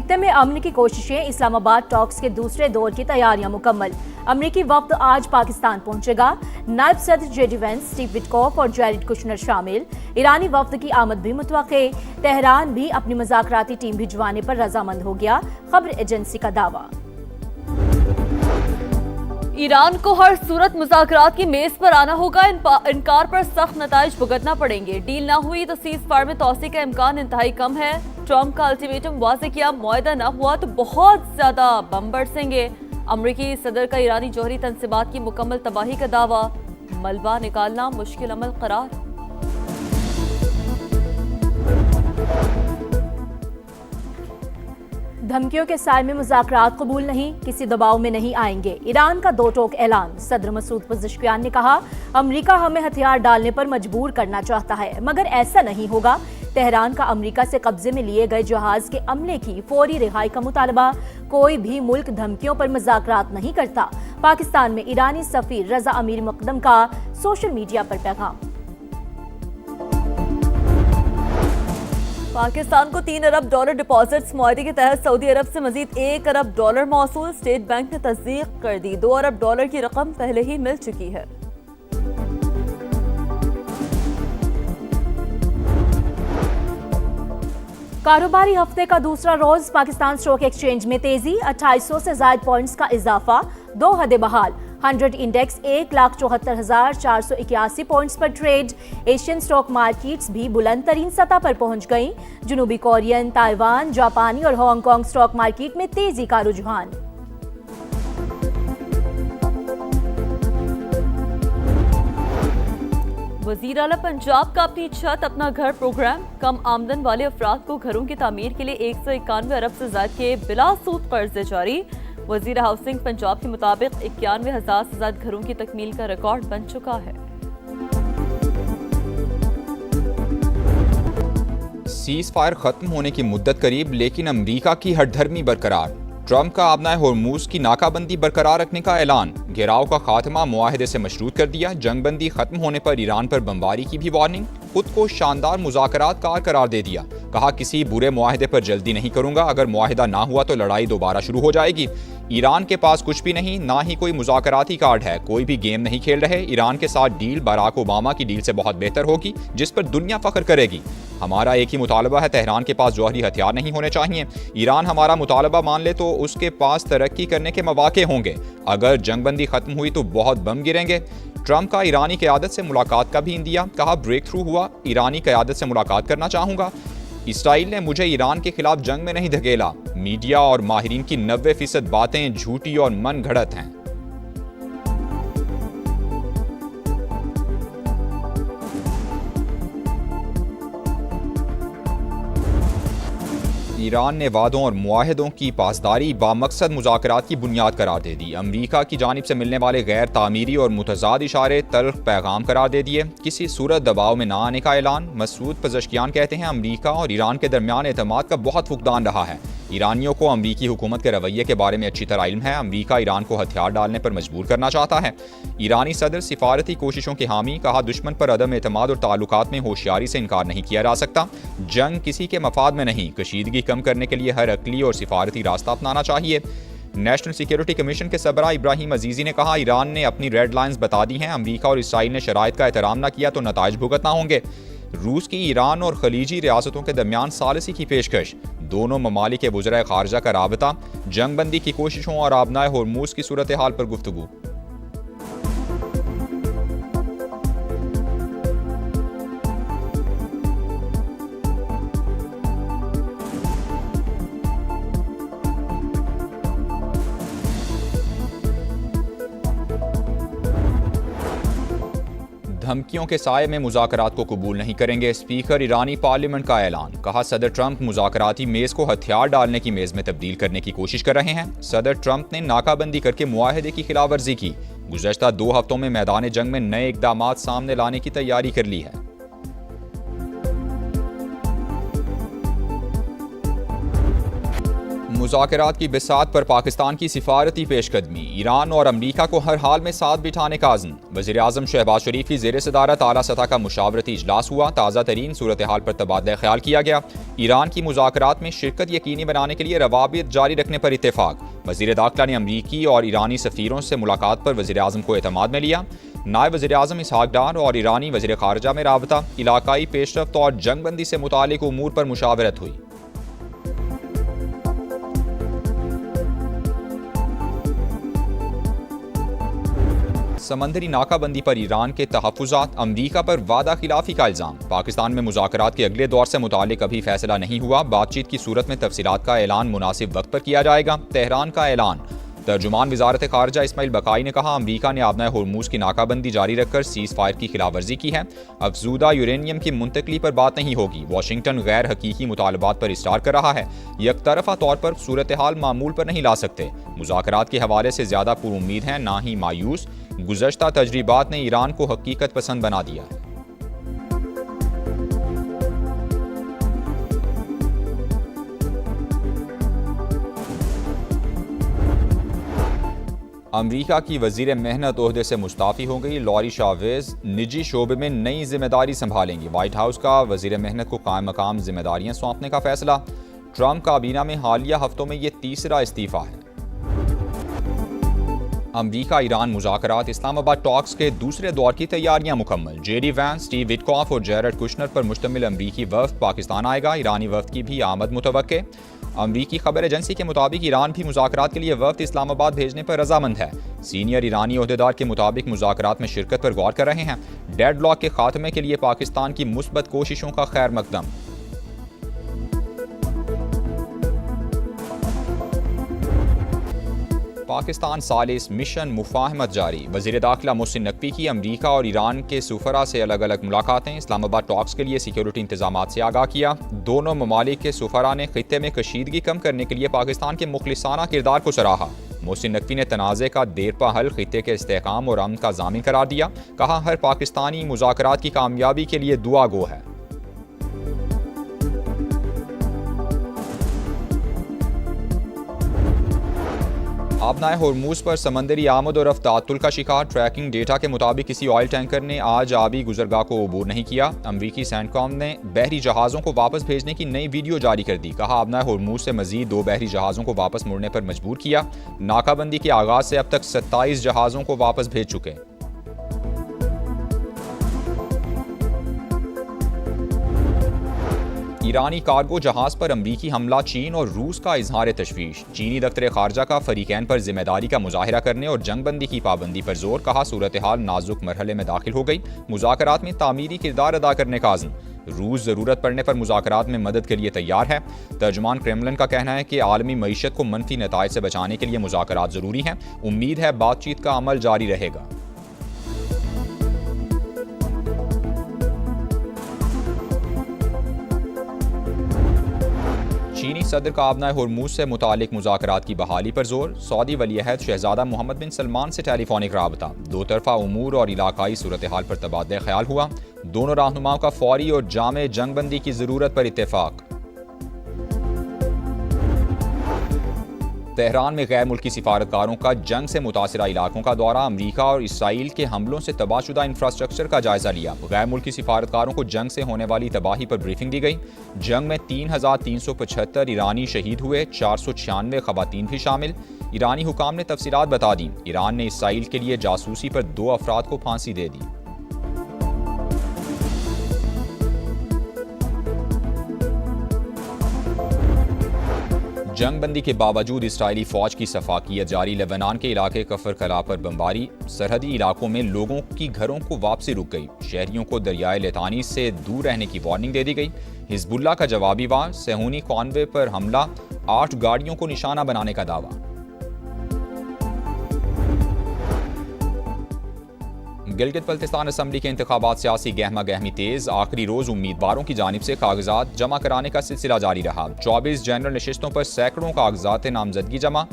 खित्ते में अमन की कोशिशें, इस्लामाबाद टॉक्स के दूसरे दौर की तैयारियां मुकम्मल। अमरीकी वफ्द आज पाकिस्तान पहुंचेगा। नायब सदर जेडी वेंस, स्टीव विटकॉफ और जैरेड कुशनर शामिल। ईरानी वफ्द की आमद भी मुतवक्के। तेहरान भी अपनी मुज़ाकराती टीम भिजवाने पर रजामंद हो गया, खबर एजेंसी का दावा। ईरान को हर सूरत मुज़ाकरात की मेज पर आना होगा, इनकार पर सख्त नताइज भुगतना पड़ेंगे। डील ना हुई तो सीज फायर में तोसी का इम्कान इंतहाई कम है। ट्रंप का अल्टीमेटम वाज़े किया, मुआहदा न हुआ तो बहुत ज्यादा बम बरसेंगे। अमरीकी सदर का ईरानी जौहरी तनसीबात की मुकम्मल तबाही का दावा। मलबा निकालना मुश्किल अमल करार। धमकियों के साए में मुज़ाकरात कबूल नहीं, किसी दबाव में नहीं आएंगे। ईरान का दो टोक ऐलान। सदर मसूद पज़ेश्कियान ने कहा, अमरीका हमें हथियार डालने पर मजबूर करना चाहता है, मगर ऐसा नहीं होगा। तेहरान का अमरीका से कब्जे में लिए गए जहाज के अमले की फौरी रिहाई का मुतालबा। कोई भी मुल्क धमकियों पर मुज़ाकरात नहीं करता। पाकिस्तान में ईरानी सफीर रजा अमीर मुकदम का सोशल मीडिया पर पैगाम। पाकिस्तान को $3 अरब डिपॉजिट्स मुआहदे के तहत सऊदी अरब से मजीद $1 अरब मौसूल। स्टेट बैंक ने तस्दीक कर दी। $2 अरब की रकम पहले ही मिल चुकी है। कारोबारी हफ्ते का दूसरा रोज पाकिस्तान स्टॉक एक्सचेंज में तेजी। 2800 से ज्यादा पॉइंट्स का इजाफा, 2 हदें बहाल। 100 इंडेक्स 1,74,481 पॉइंट्स पर ट्रेड। एशियन स्टॉक मार्केट्स भी बुलंद तरीन सतह पर पहुंच गईं। जनूबी कोरियन, ताइवान, जापानी और हांगकांग स्टॉक मार्केट में तेजी का रुझान। वजीर आला पंजाब का अपनी छत अपना घर प्रोग्राम। कम आमदन वाले अफराद को घरों की तामीर के लिए 191 अरब से ज्यादा के बिला सूद कर्जे जारी। वजीर हाउसिंग पंजाब के मुताबिक 91,000 से ज्यादा घरों की तकमील का रिकॉर्ड बन चुका है। सीज फायर खत्म होने की मुद्दत करीब, लेकिन अमरीका की हठधर्मी बरकरार। ट्रंप का आबनाए होर्मुज की नाकाबंदी बरकरार रखने का ऐलान। घेराव का खात्मा मुआहदे से मशरूत कर दिया। जंगबंदी खत्म होने पर ईरान पर बमबारी की भी वार्निंग। खुद को शानदार मुज़ाकरात कार करार दे दिया। कहा, किसी बुरे मुआहदे पर जल्दी नहीं करूंगा। अगर मुआहदा ना हुआ तो लड़ाई दोबारा शुरू हो जाएगी। ईरान के पास कुछ भी नहीं, ना ही कोई मुज़ाकराती कार्ड है। कोई भी गेम नहीं खेल रहे। ईरान के साथ डील बराक ओबामा की डील से बहुत बेहतर होगी, जिस पर दुनिया फख्र करेगी। हमारा एक ही मुतालबा है, तेहरान के पास जौहरी हथियार नहीं होने चाहिए। ईरान हमारा मुतालबा मान ले तो उसके पास तरक्की करने के मौके होंगे। अगर जंगबंदी खत्म हुई तो बहुत बम गिरेंगे। ट्रंप का ईरानी क़यादत से मुलाकात का भी इंदिया। कहा, ब्रेक थ्रू हुआ, ईरानी क़यादत से मुलाकात करना चाहूँगा। इसराइल ने मुझे ईरान के खिलाफ जंग में नहीं धकेला। मीडिया और माहिरीन की 90% बातें झूठी और मन घड़त हैं। ईरान ने वादों और मुआहदों की पासदारी बामकसद मुज़ाकरात की बुनियाद करार दे दी। अमरीका की जानिब से मिलने वाले गैर तामीरी और मुतज़ाद इशारे तल्ख पैगाम करार दे दिए। किसी सूरत दबाव में ना आने का ऐलान। मसूद पज़ेश्कियान कहते हैं, अमरीका और ईरान के दरमियान एतमाद का बहुत फुकदान रहा है। ईरानियों को अमरीकी हुकूमत के रवैये के बारे में अच्छी तरह इल्म है। अमरीका ईरान को हथियार डालने पर मजबूर करना चाहता है। ईरानी सदर सिफारती कोशिशों के हामी। कहा, दुश्मन पर अदम एतमाद और ताल्लुकात में होशियारी से इनकार नहीं किया जा सकता। जंग किसी के मफाद में नहीं। कशीदगी कम करने के लिए हर अकली और सिफारती रास्ता अपनाना चाहिए। नेशनल सिक्योरिटी कमीशन के सबरा इब्राहिम अजीजी ने कहा, ईरान ने अपनी रेड लाइन्स बता दी हैं। अमरीका और इसराइल ने शराइत का एहतराम न किया तो नताइज भुगतना होंगे। रूस की ईरान और खलीजी रियासतों के दरमियान सालिसी की पेशकश। दोनों ममालिक के वज़राए खारजा का राबता। जंगबंदी की कोशिशों और आबनाए होर्मुज की सूरत हाल पर गुफ्तगू। धमकियों के साए में मुज़ाकरात को कबूल नहीं करेंगे। स्पीकर ईरानी पार्लियामेंट का ऐलान। कहा, सदर ट्रंप मुज़ाकराती मेज़ को हथियार डालने की मेज़ में तब्दील करने की कोशिश कर रहे हैं। सदर ट्रंप ने नाकाबंदी करके मुआहदे की खिलाफ वर्जी की। गुज़श्ता 2 हफ्तों में मैदान जंग में नए इक़दामात सामने लाने की तैयारी कर ली है। मुज़ाकरात की बिसात पर पाकिस्तान की सिफारती पेशकदमी, ईरान और अमरीका को हर हाल में साथ बिठाने का अज़्म। वज़ीर आज़म शहबाज शरीफ की ज़ेर सदारत आला सतह का मुशावरती इजलास हुआ। ताज़ा तरीन सूरत हाल पर तबादला ख्याल किया गया। ईरान की मुज़ाकरात में शिरकत यकीनी बनाने के लिए रवाबित जारी रखने पर इत्तेफाक। वज़ीर दाखिला ने अमरीकी और ईरानी सफ़ीरों से मुलाकात पर वज़ीर आज़म को एतमाद में लिया। नायब वज़ीर आज़म इसहाक डार और ईरानी वज़ीर ख़ारजा में राबता, इलाकाई पेशरफ्त और जंगबंदी से मुतालिक उमूर पर मुशावरत हुई। समंदरी नाकाबंदी पर ईरान के तहफ़्फ़ुज़ात, अमरीका पर वादा खिलाफी का इल्ज़ाम। पाकिस्तान में मुज़ाकरात के अगले दौर से मुतालिक अभी फैसला नहीं हुआ। बातचीत की सूरत में तफसीलात का ऐलान मुनासिब वक्त पर किया जाएगा। तेहरान का ऐलान। तर्जुमान वज़ारत ख़ारजा इस्माइल बकाई ने कहा, अमरीका ने आबनाए होर्मुज़ की नाकाबंदी जारी रखकर सीज़ फायर की खिलाफवर्जी की है। अफजूदा यूरेनियम की मुंतकली पर बात नहीं होगी। वाशिंगटन गैर हकीकी मुतालबात पर इस्तार कर रहा है। यकतरफा तौर पर सूरत हाल मामूल पर नहीं ला सकते। मुज़ाकरात के हवाले से ज़्यादा पुरुम्मीद हैं, ना ही मायूस। गुज़श्ता तजरीबात ने ईरान को हकीकत पसंद बना दिया है। अमरीका की वज़ीर मेहनत ओहदे से मुस्ताफ़ी हो गई। लॉरी शावेज़ निजी शोबे में नई जिम्मेदारी संभालेंगी। व्हाइट हाउस का वज़ीर मेहनत को कायम मकाम जिम्मेदारियां सौंपने का फैसला। ट्रंप काबीना में हालिया हफ्तों में यह तीसरा इस्तीफ़ा है। अमरीका ईरान मुज़ाकरात, इस्लामाबाद टॉक्स के दूसरे दौर की तैयारियां मुकम्मल। जेडी वैंस, स्टीव विटकॉफ और जैरेड कुशनर पर मुश्तमिल अमरीकी वफ़द पाकिस्तान आएगा। ईरानी वफ़द की भी आमद मुतवक्के। अमरीकी खबर एजेंसी के मुताबिक ईरान भी मुज़ाकरात के लिए वफ़द इस्लामाबाद भेजने पर रजामंद है। सीनियर ईरानी ओहदेदार के मुताबिक मुज़ाकरात में शिरकत पर गौर कर रहे हैं। डेडलॉक के खात्मे के लिए पाकिस्तान की मुस्बत कोशिशों का खैर मकदम। पाकिस्तान सालिस मिशन मुफाहमत जारी। वज़ीर दाखिला मोहसिन नकवी की अमरीका और ईरान के सुफरा से अलग अलग मुलाकातें। इस्लामाबाद टॉक्स के लिए सिक्योरिटी इंतजामात से आगाह किया। दोनों ममालिक के सुफरा ने खित्ते में कशीदगी कम करने के लिए पाकिस्तान के मुखलिसाना किरदार को सराहा। मोहसिन नकवी ने तनाज़े का देरपा हल खित्ते के इस्तेहकाम और अमन का ज़ामिन करार दिया। कहा, हर पाकिस्तानी मुज़ाकरात की कामयाबी के लिए दुआ गो है। आबनाए होर्मुज़ पर समंदरी आमद और रफ्तातुल का शिकार। ट्रैकिंग डेटा के मुताबिक किसी ऑयल टैंकर ने आज आबी गुजरगाह को अबूर नहीं किया। अमरीकी सैंडकॉम ने बहरी जहाज़ों को वापस भेजने की नई वीडियो जारी कर दी। कहा, आबनाए होर्मुज़ से मजीद 2 बहरी जहाज़ों को वापस मुड़ने पर मजबूर किया। नाकाबंदी के आगाज़ से अब तक 27 जहाज़ों को वापस भेज चुके। ईरानी कार्गो जहाज पर अमरीकी हमला। चीन और रूस का इजहार तशवीश। चीनी दफ्तर खारजा का फरीकैन पर जिम्मेदारी का मुजाहिरा करने और जंगबंदी की पाबंदी पर जोर। कहा, सूरत हाल नाजुक मरहले में दाखिल हो गई। मुज़ाकरात में तामीरी किरदार अदा करने का अज़्म। रूस ज़रूरत पड़ने पर मुज़ाकरात में मदद के लिए तैयार है। तर्जुमान क्रेमलिन का कहना है कि आलमी मईशत को मनफी नताइज से बचाने के लिए मुज़ाकरात ज़रूरी हैं। उम्मीद है बातचीत का अमल जारी रहेगा। चीनी सदर का आबनाए होर्मुज़ से मुतालिक मुज़ाकरात की बहाली पर जोर। सऊदी वलीअहद शहजादा मोहम्मद बिन सलमान से टेलीफोनिक राबता। दो तरफा उमूर और इलाकाई सूरत हाल पर तबादला ख्याल हुआ। दोनों रहनुमाओं का फौरी और जामे जंगबंदी की ज़रूरत पर इत्तेफाक। तेहरान में गैर मुल्की सिफारतकारों का जंग से मुतासरा इलाकों का दौरा। अमरीका और इसराइल के हमलों से तबाहशुदा इंफ्रास्ट्रक्चर का जायजा लिया। गैर मुल्की सिफारतकारों को जंग से होने वाली तबाही पर ब्रीफिंग दी गई। जंग में 3,375 ईरानी शहीद हुए, 496 खवातीन भी शामिल। ईरानी हुकाम ने तफसीलात बता दी। ईरान ने इसराइल के लिए जासूसी पर 2 अफराद को फांसी दे दी। जंगबंदी के बावजूद इसराइली फौज की सफाकियत जारी। लेबनान के इलाके कफर कला पर बमबारी। सरहदी इलाकों में लोगों की घरों को वापसी रुक गई। शहरियों को दरियाए लेतानी से दूर रहने की वार्निंग दे दी गई। हिजबुल्लाह का जवाबी वार। सेहूनी कॉन्वे पर हमला। 8 गाड़ियों को निशाना बनाने का दावा। गिलगित बल्तिस्तान असम्बली के इंतखाबात सियासी गहमा गहमी तेज। आखिरी रोज उम्मीदवारों की जानिब से कागजात जमा कराने का सिलसिला जारी रहा। 24 जनरल नशिस्तों पर सैकड़ों कागजात नामजदगी जमा।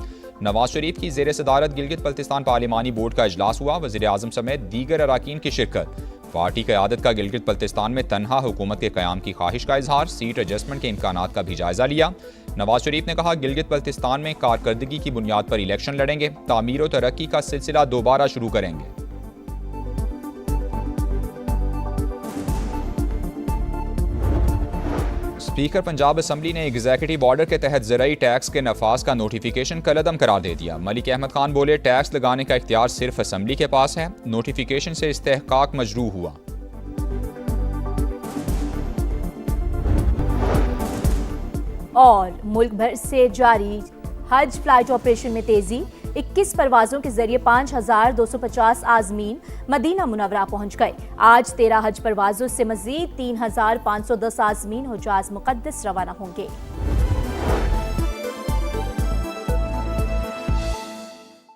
नवाज शरीफ की जेर सदारत गिलगित बल्तिस्तान पार्लिमानी बोर्ड का इजलास हुआ। वज़ीर आज़म समेत दीगर अराकीन की शिरकत। पार्टी क़यादत का गिलगित बल्तिस्तान में तनहा हुकूमत के क़याम की ख्वाहिश का इजहार। सीट एडजस्टमेंट के इम्कानात का भी जायजा लिया। नवाज शरीफ ने कहा, गिलगित बल्तिस्तान में कारकर्दगी की बुनियाद पर इलेक्शन लड़ेंगे, तामीर और तरक्की का सिलसिला दोबारा शुरू करेंगे। स्पीकर पंजाब असम्बली ने एग्जीक्यूटिव ऑर्डर के तहत ज़राई टैक्स के नफाज का नोटिफिकेशन कलअदम करार दे दिया। मलिक अहमद खान बोले, टैक्स लगाने का इख्तियार सिर्फ असम्बली के पास है, नोटिफिकेशन से इस्तेहकाक मजरू हुआ। और मुल्क भर से जारी हज फ्लाइट ऑपरेशन में तेजी, 21 परवाजों के जरिए 5,250 आजमीन मदीना मुनव्वरा पहुंच गए। आज 13 हज परवाजों से मजीद 3,510 आजमीन हुज्जाज मुक़द्दस रवाना होंगे।